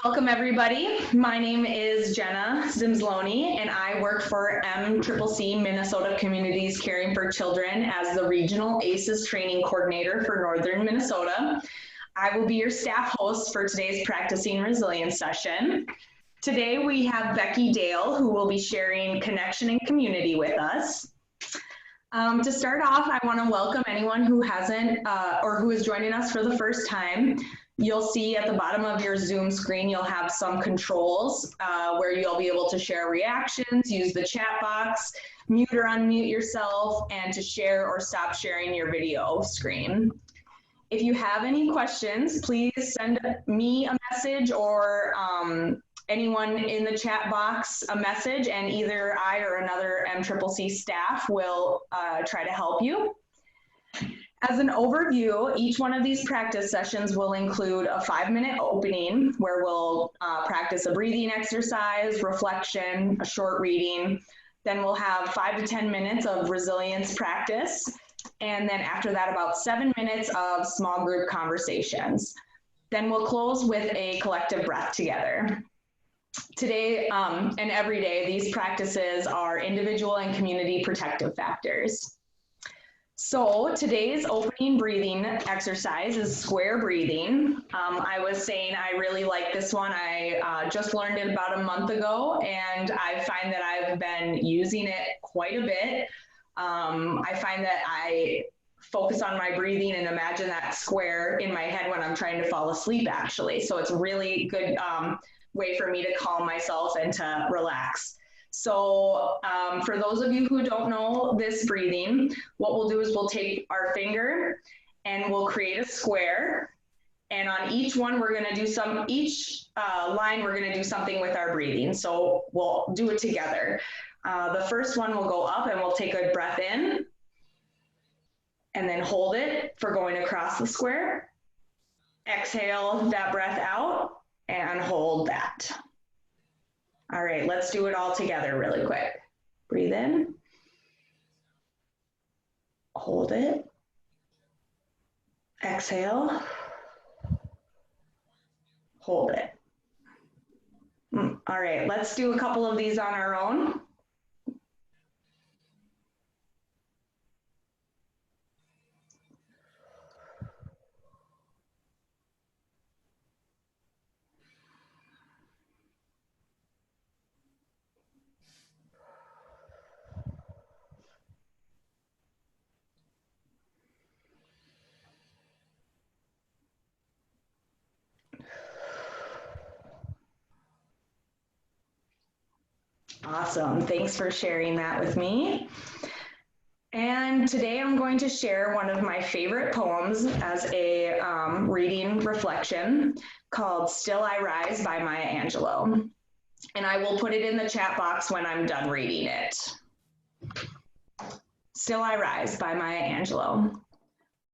Welcome everybody. My name is Jenna Zimsloni and I work for MCCC Minnesota Communities Caring for Children as the Regional ACEs Training Coordinator for Northern Minnesota. I will be your staff host for today's Practicing Resilience session. Today we have Becky Dale who will be sharing connection and community with us. To start off, I want to welcome anyone who hasn't or who is joining us for the first time. You'll see at the bottom of your Zoom screen, you'll have some controls where you'll be able to share reactions, use the chat box, mute or unmute yourself, and to share or stop sharing your video screen. If you have any questions, please send me a message or anyone in the chat box a message, and either I or another MCCC staff will try to help you. As an overview, each one of these practice sessions will include a 5-minute opening where we'll practice a breathing exercise, reflection, a short reading. Then we'll have 5 to 10 minutes of resilience practice. And then after that, about 7 minutes of small group conversations. Then we'll close with a collective breath together. Today and every day, these practices are individual and community protective factors. So today's opening breathing exercise is square breathing. I was saying I really like this one. I just learned it about a month ago, and I find that I've been using it quite a bit. I find that I focus on my breathing and imagine that square in my head when I'm trying to fall asleep, actually. So it's a really good way for me to calm myself and to relax. So for those of you who don't know this breathing, what we'll do is we'll take our finger and we'll create a square. And on each one, we're going to do each line, we're going to do something with our breathing. So we'll do it together. The first one will go up and we'll take a breath in and then hold it for going across the square. Exhale that breath out and hold that. All right, let's do it all together really quick. Breathe in. Hold it. Exhale. Hold it. All right, let's do a couple of these on our own. Awesome, thanks for sharing that with me. And today I'm going to share one of my favorite poems as a reading reflection called Still I Rise by Maya Angelou. And I will put it in the chat box when I'm done reading it. Still I Rise by Maya Angelou.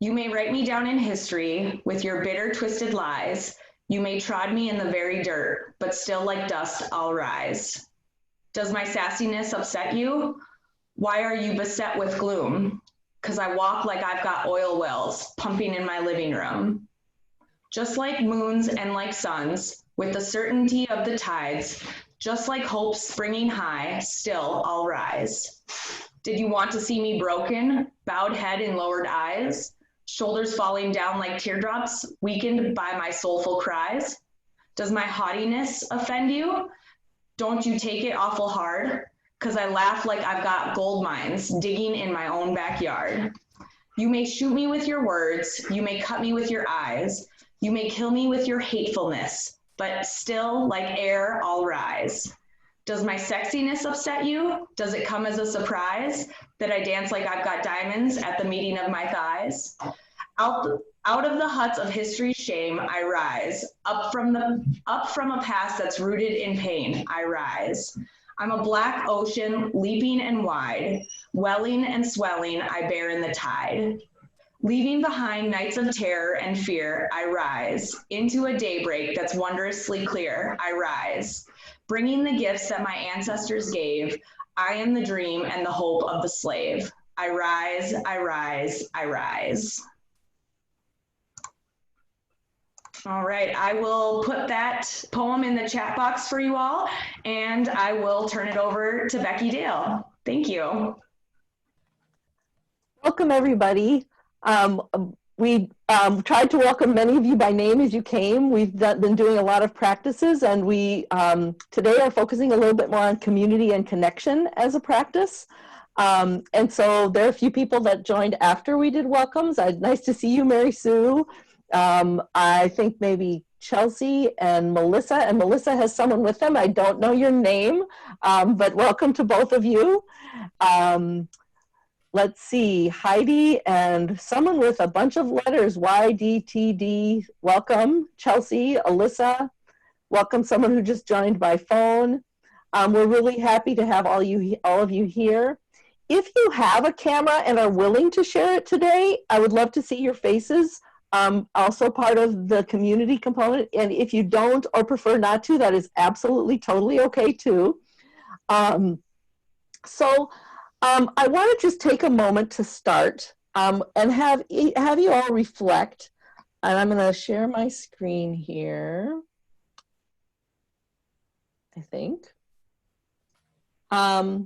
You may write me down in history with your bitter, twisted lies. You may trod me in the very dirt, but still like dust I'll rise. Does my sassiness upset you? Why are you beset with gloom? 'Cause I walk like I've got oil wells pumping in my living room. Just like moons and like suns, with the certainty of the tides, just like hope springing high, still I'll rise. Did you want to see me broken, bowed head and lowered eyes, shoulders falling down like teardrops, weakened by my soulful cries? Does my haughtiness offend you? Don't you take it awful hard? 'Cause I laugh like I've got gold mines digging in my own backyard. You may shoot me with your words, you may cut me with your eyes, you may kill me with your hatefulness, but still like air I'll rise. Does my sexiness upset you? Does it come as a surprise that I dance like I've got diamonds at the meeting of my thighs? Out of the huts of history's shame, I rise. Up from a past that's rooted in pain, I rise. I'm a black ocean, leaping and wide, welling and swelling, I bear in the tide. Leaving behind nights of terror and fear, I rise. Into a daybreak that's wondrously clear, I rise. Bringing the gifts that my ancestors gave, I am the dream and the hope of the slave. I rise, I rise, I rise. All right, I will put that poem in the chat box for you all, and I will turn it over to Becky Dale. Thank you. Welcome, everybody. We tried to welcome many of you by name as you came. We've been doing a lot of practices, and we today are focusing a little bit more on community and connection as a practice. And so there are a few people that joined after we did welcomes. Nice to see you, Mary Sue. I think maybe Chelsea and Melissa has someone with them. I don't know your name, but welcome to both of you. Let's see, Heidi and someone with a bunch of letters, YDTD, welcome. Chelsea, Alyssa, welcome someone who just joined by phone. We're really happy to have all of you here. If you have a camera and are willing to share it today, I would love to see your faces. Also part of the community component. And if you don't or prefer not to, that is absolutely totally okay too. I want to just take a moment to start and have you all reflect. And I'm going to share my screen here, I think. I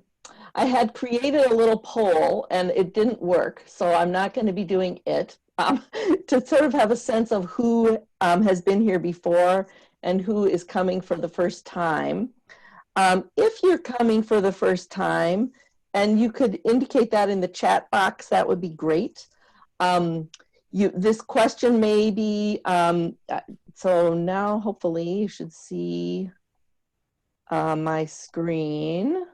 had created a little poll and it didn't work, so I'm not going to be doing it to sort of have a sense of who has been here before and who is coming for the first time. If you're coming for the first time, and you could indicate that in the chat box, that would be great. This question may be, so now hopefully you should see my screen.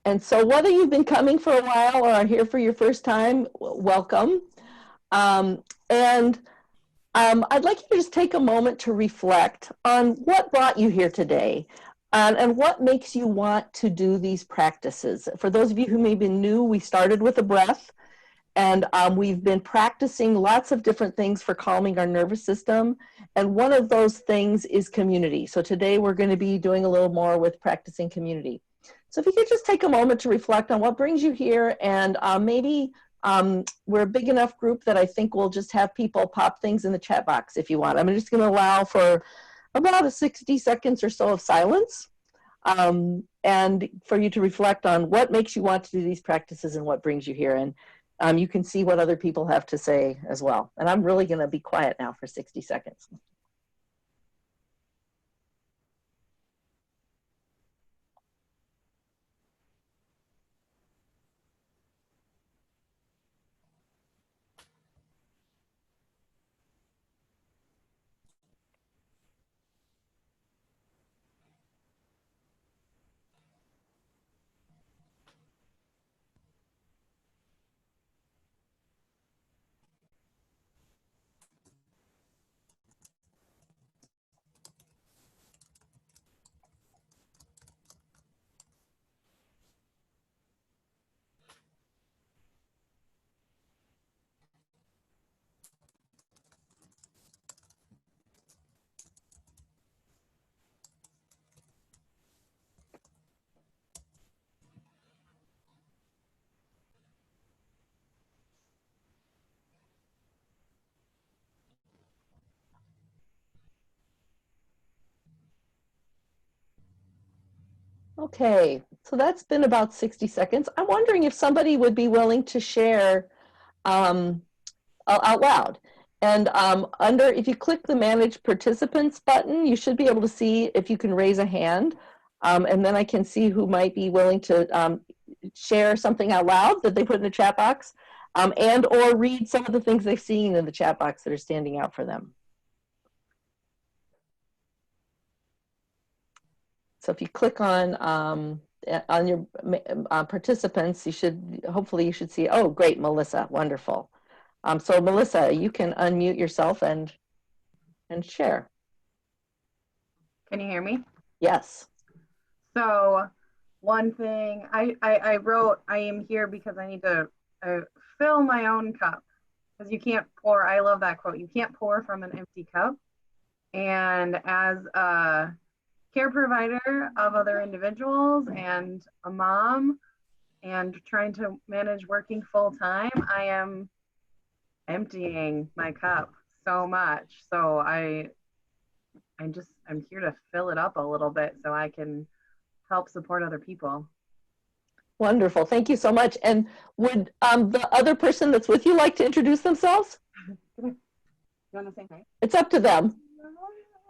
And so whether you've been coming for a while or are here for your first time, welcome. I'd like you to just take a moment to reflect on what brought you here today and what makes you want to do these practices. For those of you who may be new, we started with a breath, and we've been practicing lots of different things for calming our nervous system. And one of those things is community. So today we're going to be doing a little more with practicing community. So if you could just take a moment to reflect on what brings you here, and maybe we're a big enough group that I think we'll just have people pop things in the chat box if you want. I'm just going to allow for about 60 seconds or so of silence, and for you to reflect on what makes you want to do these practices and what brings you here. And you can see what other people have to say as well. And I'm really going to be quiet now for 60 seconds. Okay, so that's been about 60 seconds. I'm wondering if somebody would be willing to share out loud. And if you click the Manage Participants button, you should be able to see if you can raise a hand. And then I can see who might be willing to share something out loud that they put in the chat box, and or read some of the things they've seen in the chat box that are standing out for them. So if you click on your participants, hopefully you should see, oh, great, Melissa, wonderful. So Melissa, you can unmute yourself and share. Can you hear me? Yes. So one thing I wrote, I am here because I need to fill my own cup, because you can't pour. I love that quote. You can't pour from an empty cup. And as a care provider of other individuals and a mom and trying to manage working full time, I am emptying my cup so much. So I'm here to fill it up a little bit so I can help support other people. Wonderful. Thank you so much. And would the other person that's with you like to introduce themselves? You want to say hi? It's up to them.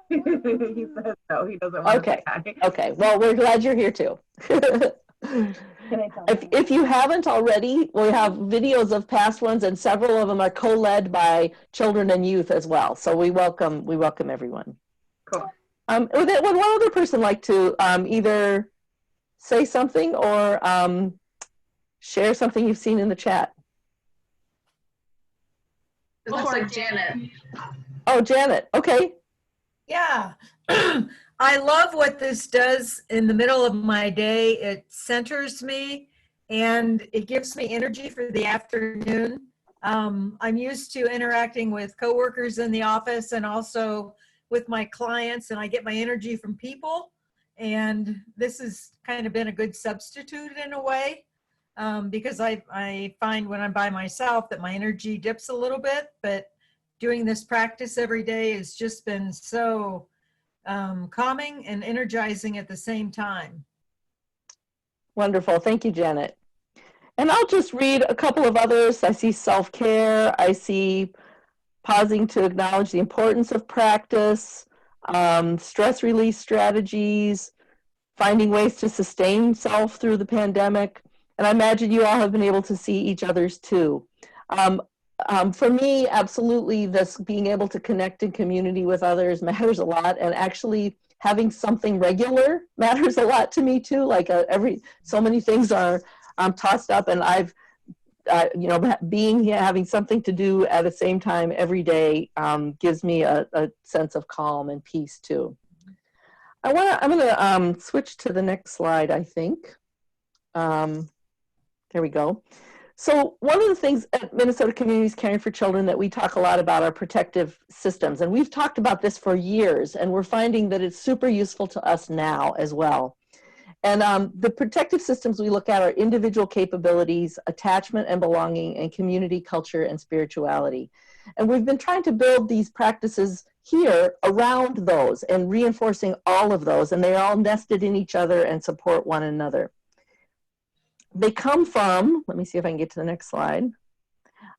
He says no, he doesn't want Okay. to say hi. Okay. Well, we're glad you're here too. Can I tell him? If you haven't already, we have videos of past ones, and several of them are co-led by children and youth as well. So we welcome everyone. Cool. Would one other person like to either say something or share something you've seen in the chat? It looks like Janet. Oh, Janet. Okay. Yeah. I love what this does in the middle of my day. It centers me and it gives me energy for the afternoon. I'm used to interacting with coworkers in the office and also with my clients, and I get my energy from people. And this has kind of been a good substitute in a way, because I find when I'm by myself that my energy dips a little bit, but doing this practice every day has just been so calming and energizing at the same time. Wonderful. Thank you, Janet. And I'll just read a couple of others. I see self-care. I see pausing to acknowledge the importance of practice, stress release strategies, finding ways to sustain self through the pandemic. And I imagine you all have been able to see each other's too. For me, absolutely, this being able to connect in community with others matters a lot, and actually having something regular matters a lot to me too. Like so many things are tossed up, and I've, being here, having something to do at the same time every day gives me a sense of calm and peace too. I'm gonna switch to the next slide, I think. There we go. So one of the things at Minnesota Communities Caring for Children that we talk a lot about are protective systems. And we've talked about this for years, and we're finding that it's super useful to us now as well. And the protective systems we look at are individual capabilities, attachment and belonging, and community, culture, and spirituality. And we've been trying to build these practices here around those and reinforcing all of those, and they're all nested in each other and support one another. They come from, let me see if I can get to the next slide,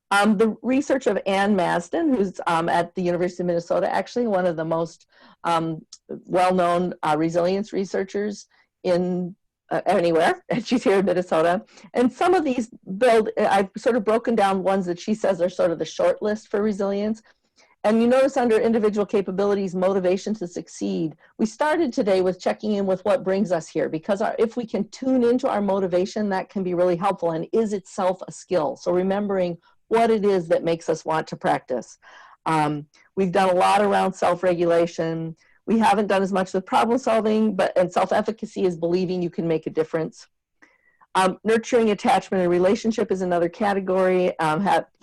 the research of Ann Masden, who's at the University of Minnesota, actually one of the most well-known resilience researchers in anywhere, and she's here in Minnesota. And some of these I've sort of broken down ones that she says are sort of the short list for resilience. And you notice under individual capabilities, motivation to succeed, we started today with checking in with what brings us here, because if we can tune into our motivation, that can be really helpful. And is itself a skill? So remembering what it is that makes us want to practice. We've done a lot around self-regulation. We haven't done as much with problem solving, and self-efficacy is believing you can make a difference. Nurturing attachment and relationship is another category.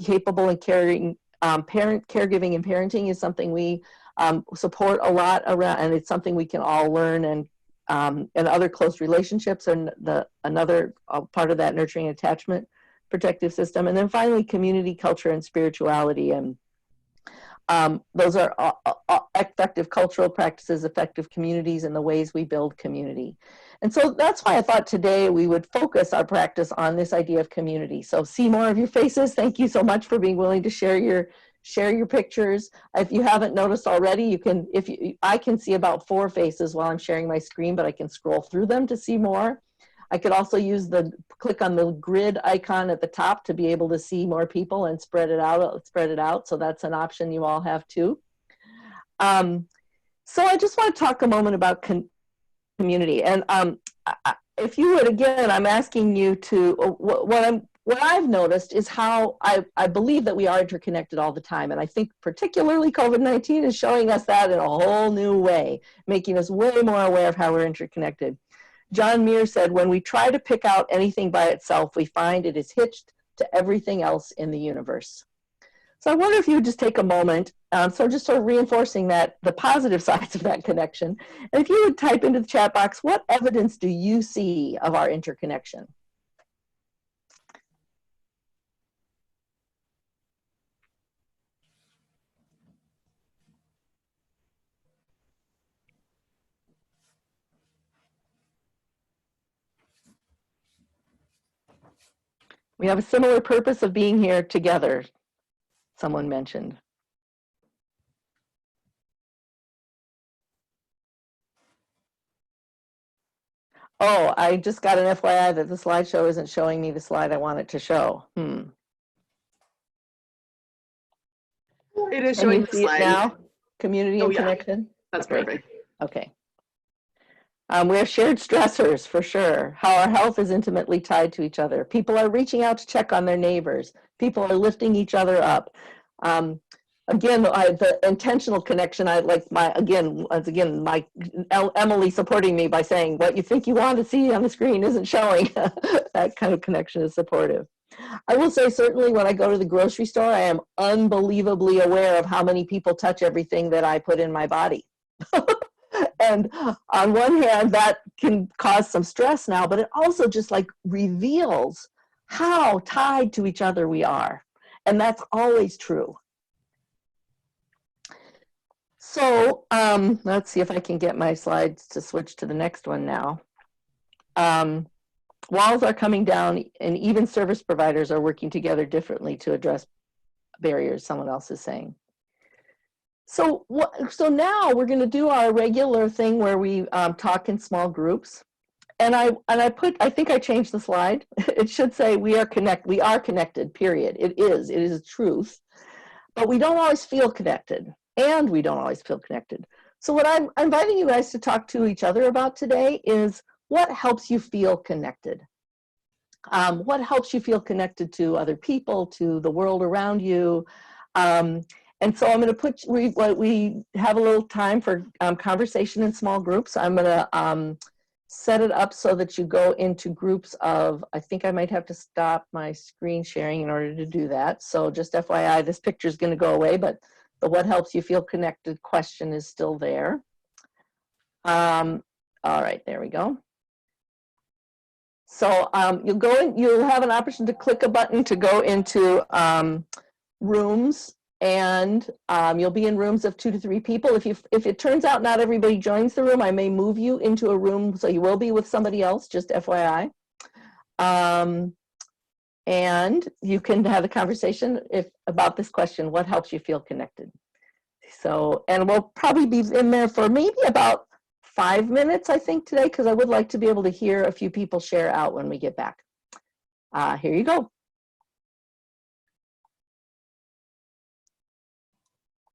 Capable and caring caregiving and parenting is something we support a lot around, and it's something we can all learn. And other close relationships are another part of that nurturing attachment protective system. And then finally, community, culture, and spirituality. And those are effective cultural practices, effective communities, and the ways we build community. And so that's why I thought today we would focus our practice on this idea of community. So see more of your faces. Thank you so much for being willing to share your pictures. If you haven't noticed already, you can, I can see about 4 faces while I'm sharing my screen, but I can scroll through them to see more. I could also click on the grid icon at the top to be able to see more people and spread it out. So that's an option you all have too. So I just want to talk a moment about community. And if you would, again, I'm asking you to, what I've noticed is how I believe that we are interconnected all the time. And I think particularly COVID-19 is showing us that in a whole new way, making us way more aware of how we're interconnected. John Muir said, when we try to pick out anything by itself, we find it is hitched to everything else in the universe. So I wonder if you would just take a moment So just sort of reinforcing that, the positive sides of that connection. And if you would type into the chat box, what evidence do you see of our interconnection? We have a similar purpose of being here together, someone mentioned. Oh, I just got an FYI that the slideshow isn't showing me the slide I want it to show. It is Can showing you the see it slide. now? Community Oh, and yeah. connection? That's Great. perfect. Okay. We have shared stressors for sure. How our health is intimately tied to each other. People are reaching out to check on their neighbors. People are lifting each other up. Again, the intentional connection, I like my Emily supporting me by saying what you think you want to see on the screen isn't showing. That kind of connection is supportive. I will say certainly when I go to the grocery store, I am unbelievably aware of how many people touch everything that I put in my body. And on one hand, that can cause some stress now, but it also just like reveals how tied to each other we are. And that's always true. So let's see if I can get my slides to switch to the next one now. Walls are coming down, and even service providers are working together differently to address barriers, someone else is saying. So now we're going to do our regular thing where we talk in small groups. And I think I changed the slide. It should say we are connected, period. It is a truth. But we don't always feel connected, and we don't always feel connected. So what I'm inviting you guys to talk to each other about today is what helps you feel connected. What helps you feel connected to other people, to the world around you. And so I'm going to we have a little time for conversation in small groups. I'm going to set it up so that you go into groups of, I think I might have to stop my screen sharing in order to do that. So just FYI, this picture is going to go away, but the what helps you feel connected question is still there. All right, there we go. So you'll have an option to click a button to go into rooms, and you'll be in rooms of 2 to 3 people. If it turns out not everybody joins the room, I may move you into a room, so you will be with somebody else, just FYI. And you can have a conversation about this question, what helps you feel connected? So, and we'll probably be in there for maybe about 5 minutes, I think, today, because I would like to be able to hear a few people share out when we get back. Here you go.